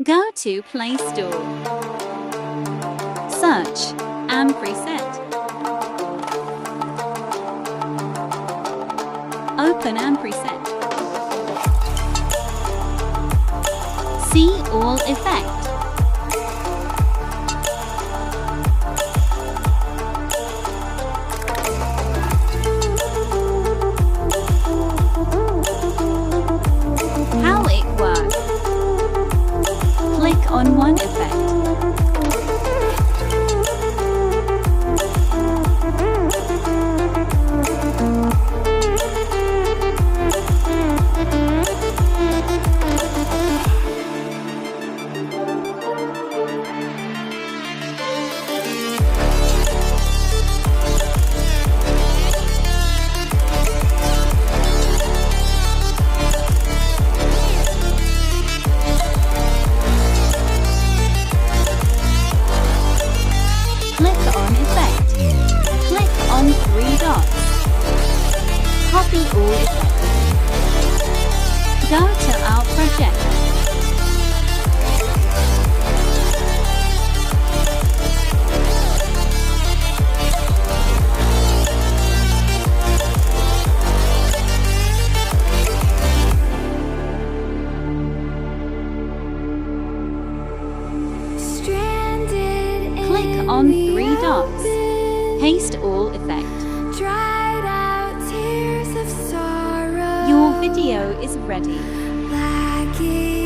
Go to Play Store. Search and preset. Open and preset. See all effect. How it works. Click on one effect. Click on effect. Click on three dots. Copy all effects. Go to our project. Click on three dots. Paste all effect. Dried out tears of sorrow. Your video is ready. Like it